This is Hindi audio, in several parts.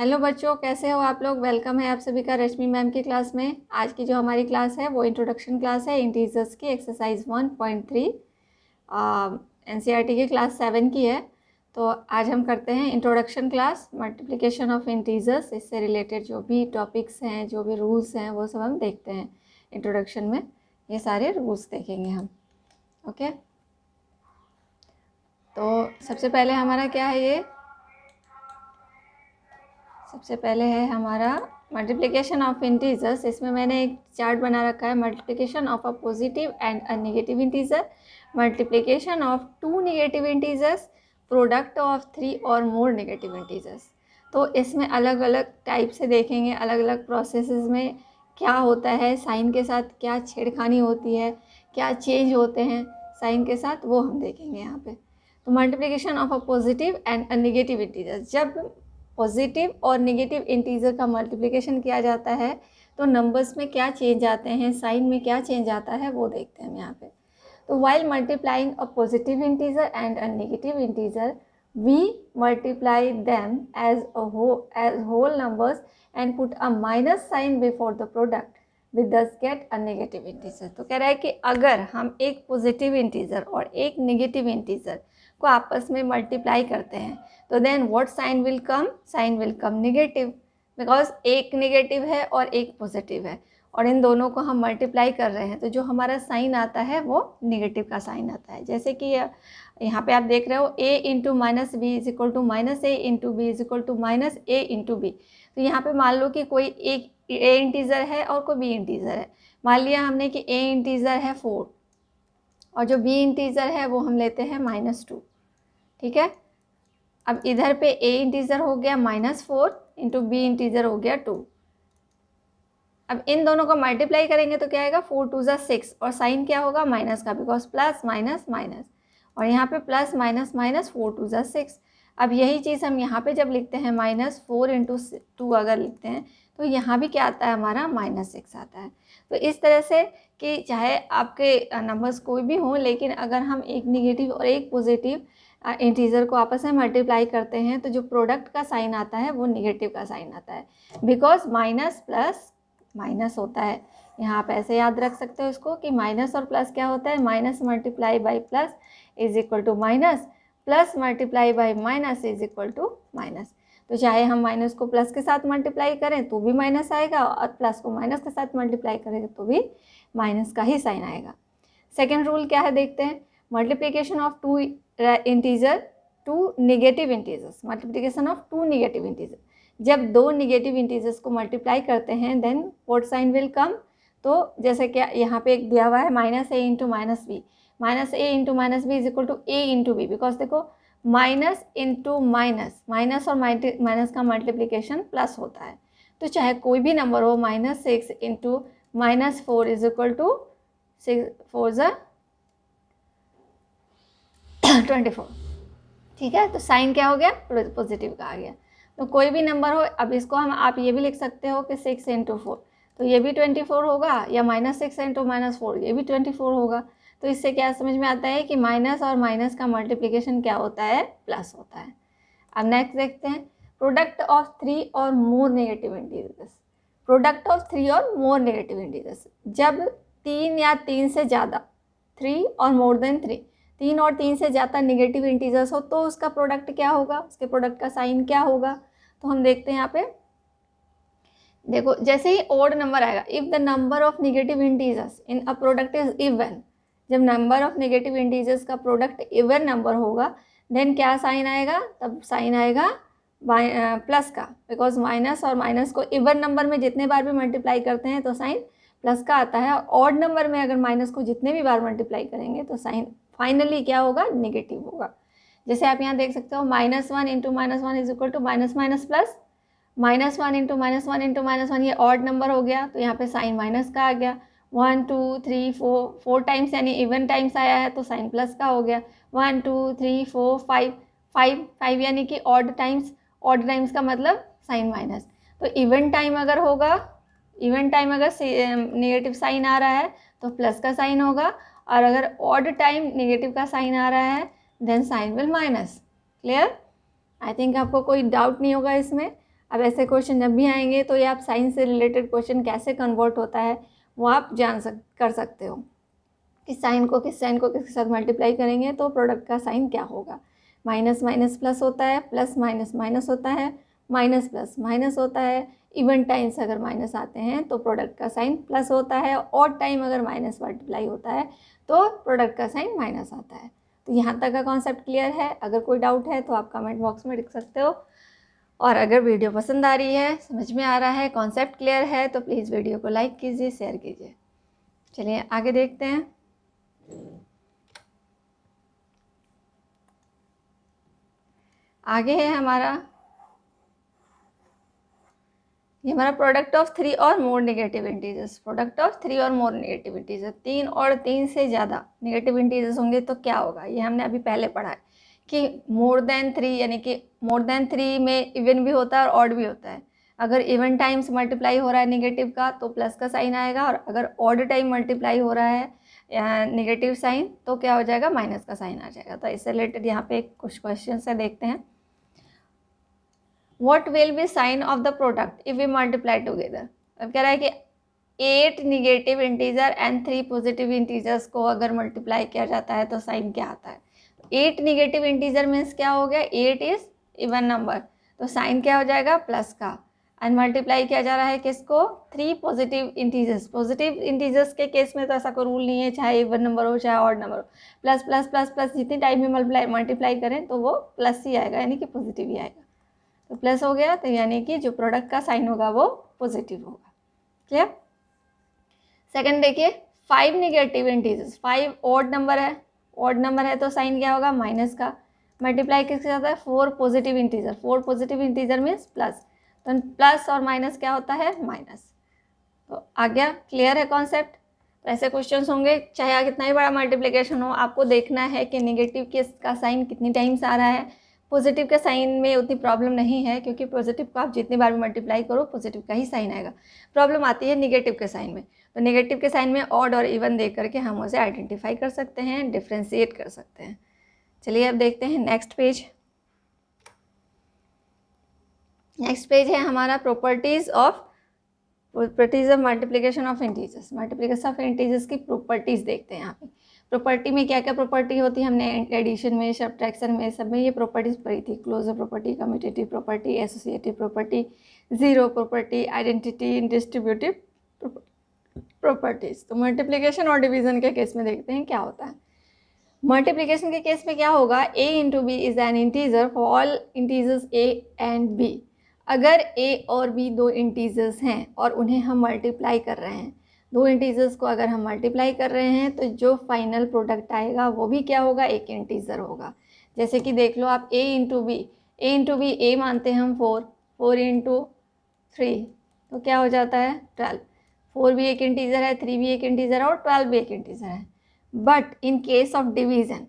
हेलो बच्चों, कैसे हो आप लोग। वेलकम है आप सभी का रश्मि मैम की क्लास में। आज की जो हमारी क्लास है वो इंट्रोडक्शन क्लास है इंटीजर्स की, एक्सरसाइज 1.3 एनसीईआरटी की क्लास 7 की है। तो आज हम करते हैं introduction class, multiplication of integers. इससे रिलेटेड जो भी टॉपिक्स हैं, जो भी रूल्स हैं, वो सब हम देखते हैं इंट्रोडक्शन में। ये सारे रूल्स देखेंगे हम। ओके, तो सबसे पहले हमारा क्या है, ये सबसे पहले है हमारा मल्टीप्लिकेशन ऑफ इंटीजर्स। इसमें मैंने एक चार्ट बना रखा है, multiplication of a positive and a negative integer, multiplication of 2 negative integers, product of 3 और मोर नेगेटिव इंटीजर्स। तो इसमें अलग अलग टाइप से देखेंगे, अलग अलग प्रोसेसेस में क्या होता है, साइन के साथ क्या छेड़खानी होती है, क्या चेंज होते हैं साइन के साथ, वो हम देखेंगे यहाँ पे। तो multiplication of a positive and a negative integer, जब पॉजिटिव और नेगेटिव इंटीजर का मल्टीप्लिकेशन किया जाता है तो नंबर्स में क्या चेंज आते हैं, साइन में क्या चेंज आता है, वो देखते हैं हम यहाँ पे। तो while multiplying a positive integer and a negative integer, we multiply them as whole numbers and put a minus sign before the product, we thus get a negative integer। तो कह रहा है कि अगर हम एक पॉजिटिव इंटीजर और एक नेगेटिव इंटीजर को आपस में मल्टीप्लाई करते हैं तो then what sign will come, sign will come negative, because एक नेगेटिव है और एक पॉजिटिव है और इन दोनों को हम मल्टीप्लाई कर रहे हैं तो जो हमारा साइन आता है वो नेगेटिव का साइन आता है। जैसे कि यहाँ पे आप देख रहे हो a into minus B is equal to minus A into B is equal to minus A into B. तो यहाँ पे मान लो कि कोई एक a इंटीज़र है और कोई b इंटीज़र है। मान लिया हमने कि a इंटीज़र है 4 और जो b इंटीज़र है वो हम लेते हैं -2। ठीक है, अब इधर पे a इंटीज़र हो गया -4 इंटू बी इंटीज़र हो गया 2। अब इन दोनों को मल्टीप्लाई करेंगे तो क्या आएगा, 4 2 ज़ा 6 और साइन क्या होगा, माइनस का, बिकॉज प्लस माइनस माइनस, और यहाँ पे प्लस माइनस माइनस 4 2 ज़ा 6। अब यही चीज़ हम यहाँ पे जब लिखते हैं -4 इंटू 2 अगर लिखते हैं तो यहाँ भी क्या आता है हमारा -6 आता है। तो इस तरह से कि चाहे आपके नंबर्स कोई भी हों, लेकिन अगर हम एक निगेटिव और एक पॉजिटिव इंटीजर को आपस में मल्टीप्लाई करते हैं तो जो प्रोडक्ट का साइन आता है वो निगेटिव का साइन आता है, बिकॉज माइनस प्लस माइनस होता है। यहाँ पे ऐसे याद रख सकते हो इसको कि माइनस और प्लस क्या होता है, minus multiply by plus is equal to minus, plus multiply by minus is equal to minus. तो चाहे हम माइनस को प्लस के साथ मल्टीप्लाई करें तो भी माइनस आएगा और प्लस को माइनस के साथ मल्टीप्लाई करेंगे तो भी माइनस का ही साइन आएगा। सेकेंड रूल क्या है देखते हैं, multiplication of 2 integer 2 negative integers, multiplication of 2 negative integer, जब 2 नेगेटिव इंटीजर्स को मल्टीप्लाई करते हैं then what sign will come. तो जैसे क्या यहाँ पे एक दिया हुआ है -a into minus B, -a into minus B is equal to a into B, because देखो माइनस इंटू माइनस, माइनस और माइनस का मल्टीप्लिकेशन प्लस होता है। तो चाहे कोई भी नंबर हो, -6 इंटू -4 इज इक्वल टू 6 4 ज़ा 24। ठीक है, तो साइन क्या हो गया, पॉजिटिव का आ गया। तो कोई भी नंबर हो, अब इसको हम आप ये भी लिख सकते हो कि 6 इंटू 4, तो ये भी 24 होगा, या -6 इंटू -4 ये भी 24 होगा। तो इससे क्या समझ में आता है कि माइनस और माइनस का मल्टीप्लिकेशन क्या होता है, प्लस होता है। अब नेक्स्ट देखते हैं, प्रोडक्ट ऑफ 3 और more negative integers. Product of 3 और मोर नेगेटिव इंटीजर्स, जब 3 या 3 से ज़्यादा, 3 और मोर देन 3, 3 और 3 से ज़्यादा नेगेटिव इंटीजर्स हो तो उसका प्रोडक्ट क्या होगा, उसके प्रोडक्ट का साइन क्या होगा। तो हम देखते हैं यहाँ पे, देखो जैसे ही ऑड नंबर आएगा, if the number of negative integers in a product is even, जब नंबर ऑफ नेगेटिव इंटीजर्स का प्रोडक्ट इवन नंबर होगा देन क्या साइन आएगा, तब साइन आएगा प्लस का, बिकॉज माइनस और माइनस को इवन नंबर में जितने बार भी मल्टीप्लाई करते हैं तो साइन प्लस का आता है, और ऑड नंबर में अगर माइनस को जितने भी बार मल्टीप्लाई करेंगे तो साइन फाइनली क्या होगा, नेगेटिव होगा। जैसे आप यहाँ देख सकते हो -1 into -1 is equal to minus minus plus, -1 into -1 into -1 ये ऑड नंबर हो गया तो यहाँ पे साइन माइनस का आ गया। 1 2 3 4 टाइम्स यानी इवन टाइम्स आया है तो साइन प्लस का हो गया। 1 2 3 4 5 यानी कि ऑड टाइम्स का मतलब साइन माइनस। तो इवन टाइम अगर होगा, इवन टाइम अगर नेगेटिव साइन आ रहा है तो प्लस का साइन होगा, और अगर ऑड टाइम नेगेटिव का साइन आ रहा है then sign will minus. Clear, I think आपको कोई डाउट नहीं होगा इसमें। अब ऐसे क्वेश्चन जब भी आएंगे तो ये आप साइन से रिलेटेड क्वेश्चन कैसे कन्वर्ट होता है वो आप कर सकते हो कि साइन को किसके साथ मल्टीप्लाई करेंगे तो प्रोडक्ट का साइन क्या होगा। माइनस माइनस प्लस होता है, प्लस माइनस माइनस होता है, माइनस प्लस माइनस होता है। इवन टाइम्स अगर माइनस आते हैं तो प्रोडक्ट का साइन प्लस होता है, ऑड टाइम अगर माइनस मल्टीप्लाई होता है तो प्रोडक्ट का साइन माइनस आता है। तो यहाँ तक का कॉन्सेप्ट क्लियर है। अगर कोई डाउट है तो आप कमेंट बॉक्स में लिख सकते हो, और अगर वीडियो पसंद आ रही है, समझ में आ रहा है, कॉन्सेप्ट क्लियर है तो प्लीज़ वीडियो को लाइक कीजिए, शेयर कीजिए। चलिए आगे देखते हैं। आगे है ये हमारा प्रोडक्ट ऑफ 3 और more negative integers. Product of 3 और मोर नेगेटिव इंटीजर, 3 और 3 से ज़्यादा नेगेटिव इंटीजर्स होंगे तो क्या होगा। ये हमने अभी पहले पढ़ा है कि मोर देन 3 यानी कि मोर देन 3 में इवन भी होता है और ऑड भी होता है। अगर इवन टाइम्स मल्टीप्लाई हो रहा है नेगेटिव का तो प्लस का साइन आएगा, और अगर ऑड टाइम मल्टीप्लाई हो रहा है नेगेटिव साइन तो क्या हो जाएगा, माइनस का साइन आ जाएगा। तो इससे रिलेटेड यहाँ पे कुछ क्वेश्चन से देखते हैं। What will be sign of the product if we multiply together? अब कह रहा है कि 8 negative integer and 3 positive integers को अगर मल्टीप्लाई किया जाता है तो साइन क्या आता है। 8 निगेटिव इंटीजर मीन्स क्या हो गया, 8 इज इवन नंबर, तो साइन क्या हो जाएगा, प्लस का। एंड मल्टीप्लाई किया जा रहा है किसको, 3 पॉजिटिव इंटीजर्स। पॉजिटिव इंटीजर्स के केस में तो ऐसा कोई रूल नहीं है, चाहे इवन नंबर हो चाहे ऑड नंबर हो, प्लस प्लस प्लस प्लस जितनी टाइम में मल्टीप्लाई करें तो वो प्लस ही आएगा, यानी कि पॉजिटिव ही आएगा। तो प्लस हो गया, तो यानी कि जो प्रोडक्ट का साइन होगा वो पॉजिटिव होगा। क्लियर। सेकंड देखिए, 5 निगेटिव इंटीजर्स, 5 ऑड नंबर है तो साइन क्या होगा, माइनस का। मल्टीप्लाई किसके साथ है, 4 positive integer. 4 positive integer means plus, तो प्लस और माइनस क्या होता है, माइनस। तो आ गया, क्लियर है कॉन्सेप्ट। तो ऐसे क्वेश्चंस होंगे, चाहे कितना ही बड़ा मल्टीप्लिकेशन हो, आपको देखना है कि निगेटिव का साइन कितनी टाइम्स आ रहा है। पॉजिटिव के साइन में उतनी प्रॉब्लम नहीं है, क्योंकि पॉजिटिव को आप जितनी बार भी मल्टीप्लाई करो पॉजिटिव का ही साइन आएगा। प्रॉब्लम आती है निगेटिव के साइन में। तो नेगेटिव के साइन में ऑड और इवन देख करके हम उसे आइडेंटिफाई कर सकते हैं, डिफ्रेंशिएट कर सकते हैं। चलिए अब देखते हैं नेक्स्ट पेज। नेक्स्ट पेज है हमारा properties of multiplication of integers. Multiplication of integers की प्रॉपर्टीज देखते हैं यहाँ पे। प्रॉपर्टी में क्या क्या प्रॉपर्टी होती है, हमने एडिशन में, सब्ट्रैक्शन में, सब में ये प्रॉपर्टीज पढ़ी थी। Closure property, commutative property, associative property, zero property, identity, distributive properties. तो मल्टीप्लिकेशन और डिवीजन के केस में देखते हैं क्या होता है। मल्टीप्लिकेशन के केस में क्या होगा, a into B is an integer for all integers a and b। अगर a और b दो इंटीजर्स हैं और उन्हें हम मल्टीप्लाई कर रहे हैं, दो इंटीजर्स को अगर हम मल्टीप्लाई कर रहे हैं तो जो फाइनल प्रोडक्ट आएगा वो भी क्या होगा, एक इंटीजर होगा। जैसे कि देख लो आप, a इंटू बी, a मानते हैं हम 4 इंटू 3 तो क्या हो जाता है 12। 4 भी एक इंटीजर है, 3 भी एक इंटीजर है और 12 भी एक इंटीजर है। But in case of division,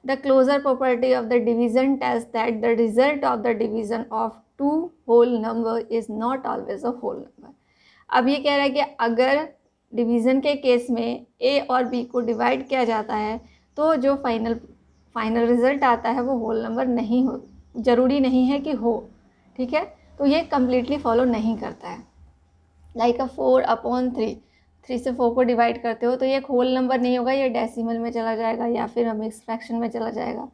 the closure property of the division tells that the result of the division of two whole number is not always a whole number. अब ये कह रहा है कि अगर डिवीज़न के केस में a और b को डिवाइड किया जाता है तो जो फाइनल रिजल्ट आता है वो होल नंबर नहीं हो, ज़रूरी नहीं है कि हो। ठीक है, तो ये कम्प्लीटली फॉलो नहीं करता है। लाइक 4/3, 3 से 4 को डिवाइड करते हो तो ये एक होल नंबर नहीं होगा, ये डेसिमल में चला जाएगा या फिर मिक्स फ्रैक्शन में चला जाएगा।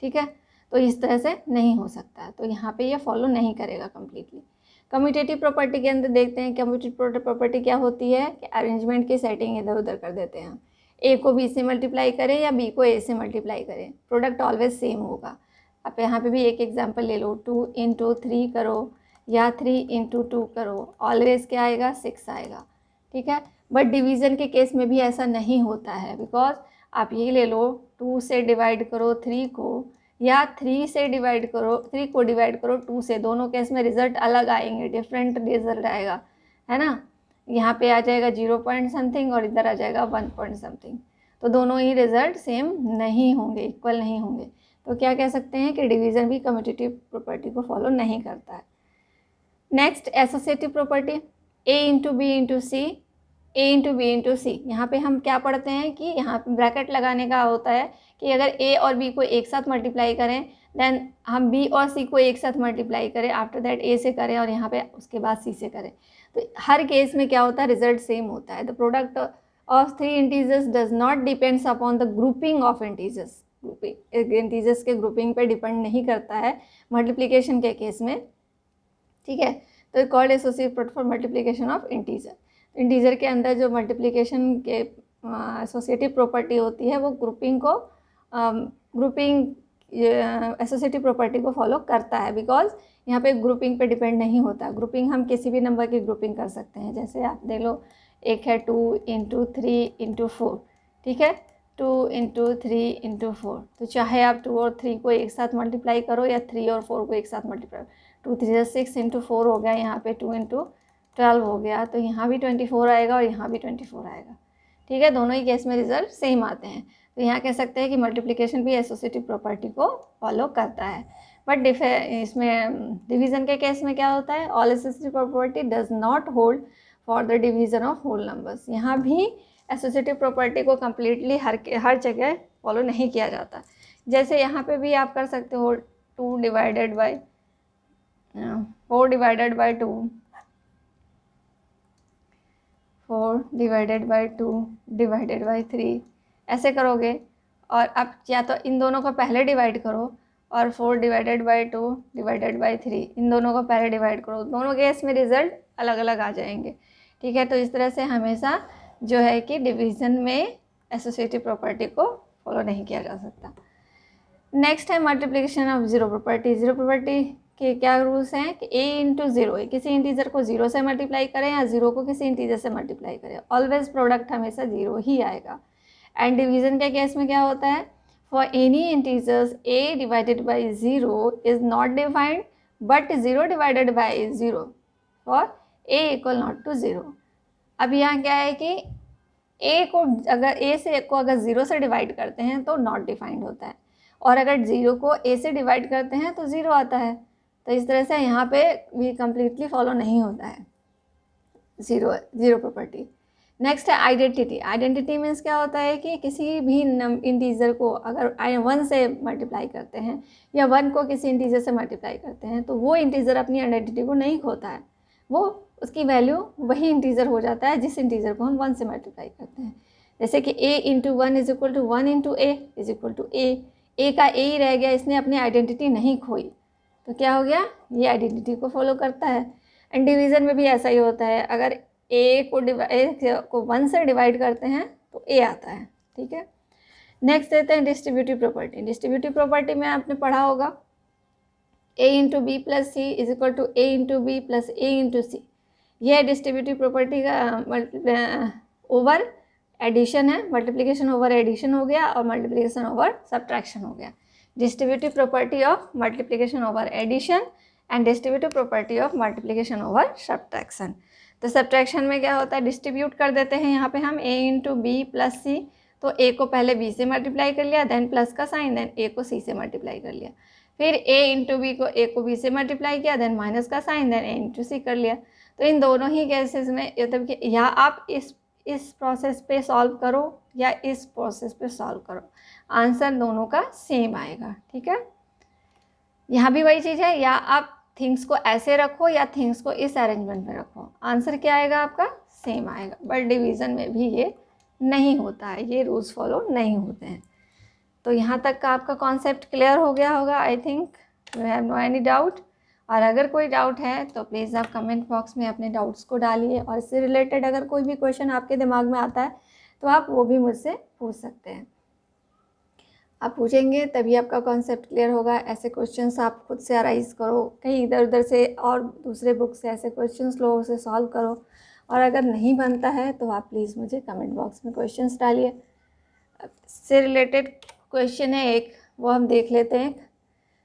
ठीक है, तो इस तरह से नहीं हो सकता, तो यहाँ पे ये फॉलो नहीं करेगा कम्प्लीटली। कम्यूटेटिव प्रॉपर्टी के अंदर देखते हैं, कम्यूटेटिव प्रॉपर्टी क्या होती है कि अरेंजमेंट की सेटिंग इधर उधर कर देते हैं। ए को बी से मल्टीप्लाई करें या बी को ए से मल्टीप्लाई करें, प्रोडक्ट ऑलवेज सेम होगा। आप यहाँ पे भी एक एग्जांपल ले लो, 2 इंटू 3 करो या 3 इंटू 2 करो, ऑलवेज क्या आएगा, 6 आएगा। ठीक है, बट डिवीज़न के केस में भी ऐसा नहीं होता है, बिकॉज आप ये ले लो, 2 से डिवाइड करो 3 को या 3 से डिवाइड करो 3 को डिवाइड करो 2 से, दोनों केस में रिजल्ट अलग आएंगे, डिफरेंट रिजल्ट आएगा, है ना। यहाँ पे आ जाएगा 0 पॉइंट समथिंग और इधर आ जाएगा 1 पॉइंट समथिंग, तो दोनों ही रिजल्ट सेम नहीं होंगे, इक्वल नहीं होंगे। तो क्या कह सकते हैं कि डिवीज़न भी कम्यूटेटिव प्रॉपर्टी को फॉलो नहीं करता है। Next, associative property, a into B into C, A into B into C. यहाँ पे हम क्या पढ़ते हैं कि यहाँ पे ब्रैकेट लगाने का होता है कि अगर ए और बी को एक साथ मल्टीप्लाई करें, देन हम बी और सी को एक साथ मल्टीप्लाई करें, आफ्टर दैट ए से करें और यहाँ पे उसके बाद सी से करें, तो हर केस में क्या होता है, रिजल्ट सेम होता है। The product of 3 integers does not depends upon the grouping of integers. Grouping integers के ग्रुपिंग पे डिपेंड नहीं करता है मल्टीप्लिकेशन के केस में, ठीक है। तो called associative product for multiplication of integer. Integer के अंदर जो मल्टीप्लिकेशन के एसोसिएटिव प्रॉपर्टी होती है वो ग्रुपिंग एसोसिएटिव प्रॉपर्टी को फॉलो करता है, बिकॉज यहाँ पे ग्रुपिंग पे डिपेंड नहीं होता। ग्रुपिंग हम किसी भी नंबर की ग्रुपिंग कर सकते हैं, जैसे आप देख लो एक है 2 × 3 × 4, ठीक है, 2 × 3 × 4, तो चाहे आप 2 और 3 को एक साथ मल्टीप्लाई करो या 3 और 4 को एक साथ मल्टीप्लाई, 2 3 6 × 4 हो गया, यहाँ पे 2 × 12 हो गया, तो यहाँ भी 24 आएगा और यहाँ भी 24 आएगा, ठीक है। दोनों ही केस में रिजल्ट सेम आते हैं। तो यहाँ कह सकते हैं कि मल्टीप्लिकेशन भी एसोसिएटिव प्रॉपर्टी को फॉलो करता है। बट इसमें डिवीज़न के केस में क्या होता है, all associative property does not hold for the division of whole numbers. यहाँ भी एसोसिएटिव प्रॉपर्टी को कम्प्लीटली हर जगह फॉलो नहीं किया जाता। जैसे यहाँ पे भी आप कर सकते हो 4 divided by 2, 4 divided by 2 divided by 3, ऐसे करोगे। और अब या तो इन दोनों को पहले डिवाइड करो और 4 डिवाइडेड बाई 2 डिवाइडेड बाई 3, इन दोनों को पहले डिवाइड करो, दोनों केस में रिजल्ट अलग अलग आ जाएंगे, ठीक है। तो इस तरह से हमेशा जो है कि डिवीज़न में एसोसिएटिव प्रॉपर्टी को फॉलो नहीं किया जा सकता। नेक्स्ट है multiplication of zero property. Zero property के क्या रूल्स हैं कि a × 0, किसी इंटीजर को 0 से मल्टीप्लाई करें या 0 को किसी इंटीजर से मल्टीप्लाई करें, ऑलवेज प्रोडक्ट हमेशा 0 ही आएगा। एंड डिवीज़न के केस में क्या होता है, for any integers a divided by 0 is not defined but 0 divided by 0 for a equal not to 0। अब यहाँ क्या है कि a को अगर 0 से डिवाइड करते हैं तो नॉट डिफाइंड होता है, और अगर 0 को a से डिवाइड करते हैं तो 0 आता है। तो इस तरह से यहाँ पे भी कम्प्लीटली फॉलो नहीं होता है जीरो प्रॉपर्टी। नेक्स्ट है आइडेंटिटी। आइडेंटिटी मीन्स क्या होता है कि किसी भी इंटीजर को अगर 1 से मल्टीप्लाई करते हैं या 1 को किसी इंटीजर से मल्टीप्लाई करते हैं तो वो इंटीजर अपनी आइडेंटिटी को नहीं खोता है, वो उसकी वैल्यू वही इंटीजर हो जाता है जिस इंटीजर को हम 1 से मल्टीप्लाई करते हैं। जैसे कि a × 1 is equal to 1 × a is equal to a का a ही रह गया, इसने अपनी आइडेंटिटी नहीं खोई, तो क्या हो गया, ये आइडेंटिटी को फॉलो करता है। एंड डिवीज़न में भी ऐसा ही होता है, अगर a को 1 से डिवाइड करते हैं तो a आता है, ठीक है। नेक्स्ट देते हैं डिस्ट्रीब्यूटिव प्रॉपर्टी। डिस्ट्रीब्यूटिव प्रॉपर्टी में आपने पढ़ा होगा a × b + c is equal to a × b + a × c। यह डिस्ट्रीब्यूटिव प्रॉपर्टी का ओवर एडिशन है, मल्टीप्लिकेशन ओवर एडिशन हो गया और मल्टीप्लिकेशन ओवर सब्ट्रैक्शन हो गया। Distributive property of multiplication over addition and distributive property of multiplication over subtraction. तो सब्ट्रैक्शन में क्या होता है, डिस्ट्रीब्यूट कर देते हैं यहाँ पे हम a × b + c, तो a को पहले b से मल्टीप्लाई कर लिया, देन प्लस का साइन, देन a को c से मल्टीप्लाई कर लिया, फिर a × b को a को b से मल्टीप्लाई किया, देन माइनस का साइन, देन a × c कर लिया। तो इन दोनों ही केसेस में मतलब कि या आप इस प्रोसेस पे सॉल्व करो या इस प्रोसेस पे सॉल्व करो, आंसर दोनों का सेम आएगा, ठीक है। यहाँ भी वही चीज़ है, या आप थिंग्स को ऐसे रखो या थिंग्स को इस अरेंजमेंट में रखो, आंसर क्या आएगा आपका, सेम आएगा। बट डिवीज़न में भी ये नहीं होता है, ये रूल्स फॉलो नहीं होते हैं। तो यहाँ तक का आपका कॉन्सेप्ट क्लियर हो गया होगा, I think you have no any doubt. और अगर कोई डाउट है तो प्लीज़ आप कमेंट बॉक्स में अपने डाउट्स को डालिए, और इससे रिलेटेड अगर कोई भी क्वेश्चन आपके दिमाग में आता है तो आप वो भी मुझसे पूछ सकते हैं। आप पूछेंगे तभी आपका कॉन्सेप्ट क्लियर होगा। ऐसे क्वेश्चंस आप खुद से अराइज करो, कहीं इधर उधर से और दूसरे बुक से ऐसे क्वेश्चंस लो, उसे सॉल्व करो। और अगर नहीं बनता है तो आप प्लीज़ मुझे कमेंट बॉक्स में क्वेश्चंस डालिए। इससे रिलेटेड क्वेश्चन है एक, वो हम देख लेते हैं।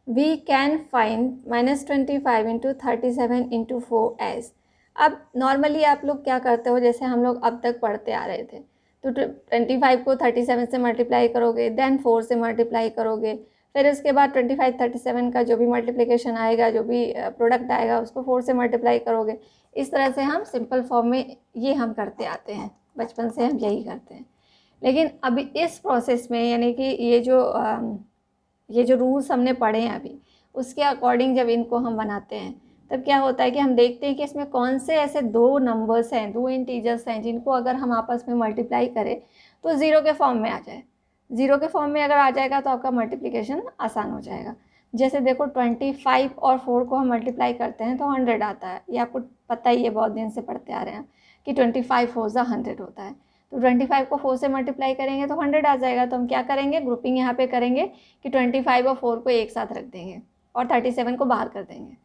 We can find -25 × 37 × 4 as. अब नॉर्मली आप लोग क्या करते हो, जैसे हम लोग अब तक पढ़ते आ रहे थे, तो 25 को 37 से मल्टीप्लाई करोगे, देन 4 से मल्टीप्लाई करोगे, फिर उसके बाद 25 37 का जो भी मल्टीप्लिकेशन आएगा, जो भी प्रोडक्ट आएगा उसको 4 से मल्टीप्लाई करोगे। इस तरह से हम सिंपल फॉर्म में ये हम करते आते हैं, बचपन से हम यही करते हैं। लेकिन अभी इस प्रोसेस में यानी कि ये जो रूल्स हमने पढ़े हैं अभी, उसके अकॉर्डिंग जब इनको हम बनाते हैं तब क्या होता है कि हम देखते हैं कि इसमें कौन से ऐसे दो नंबर्स हैं, दो इंटीजर्स हैं जिनको अगर हम आपस में मल्टीप्लाई करें तो ज़ीरो के फॉर्म में आ जाए। ज़ीरो के फॉर्म में अगर आ जाएगा तो आपका मल्टीप्लिकेशन आसान हो जाएगा। जैसे देखो 25 और 4 को हम मल्टीप्लाई करते हैं तो 100 आता है। ये आपको पता ही है, बहुत दिन से पढ़ते आ रहे हैं कि 25 4 ज़ा 100 होता है। तो 25 को 4 से मल्टीप्लाई करेंगे तो 100 आ जाएगा। तो हम क्या करेंगे, ग्रुपिंग यहाँ पे करेंगे कि 25 और 4 को एक साथ रख देंगे और 37 को बाहर कर देंगे।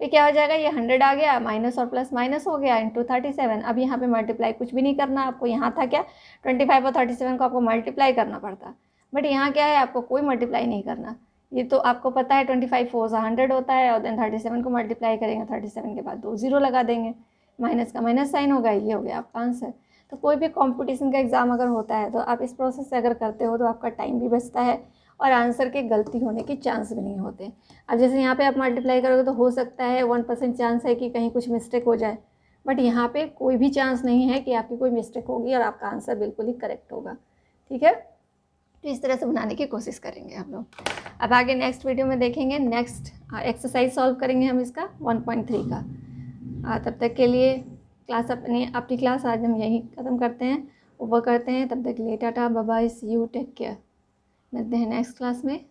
फिर क्या हो जाएगा, ये 100 आ गया, माइनस और प्लस माइनस हो गया इंटू 37। अब यहाँ पे मल्टीप्लाई कुछ भी नहीं करना आपको। यहाँ था क्या, 25 और 37 को आपको मल्टीप्लाई करना पड़ता, बट यहाँ क्या है, आपको कोई मल्टीप्लाई नहीं करना। ये तो आपको पता है 25 4 ज़ा 100 होता है, और देन 37 को मल्टीप्लाई करेंगे, 37 के बाद 2 ज़ीरो लगा देंगे, माइनस का माइनस साइन होगा, ये हो गया आपका आंसर। तो कोई भी कंपटीशन का एग्ज़ाम अगर होता है तो आप इस प्रोसेस से अगर करते हो तो आपका टाइम भी बचता है और आंसर के गलती होने के चांस भी नहीं होते। अब जैसे यहाँ पे आप मल्टीप्लाई करोगे तो हो सकता है 1% चांस है कि कहीं कुछ मिस्टेक हो जाए, बट यहाँ पे कोई भी चांस नहीं है कि आपकी कोई मिस्टेक होगी और आपका आंसर बिल्कुल ही करेक्ट होगा। ठीक है, तो इस तरह से बनाने की कोशिश करेंगे हम लोग। अब आगे नेक्स्ट वीडियो में देखेंगे, नेक्स्ट एक्सरसाइज सॉल्व करेंगे हम इसका 1.3 का। तब तक के लिए अपनी क्लास आज हम यहीं ख़त्म करते हैं, ऊपर करते हैं। तब तक ले tata, bye bye, see you, take care. मिलते हैं नेक्स्ट क्लास में।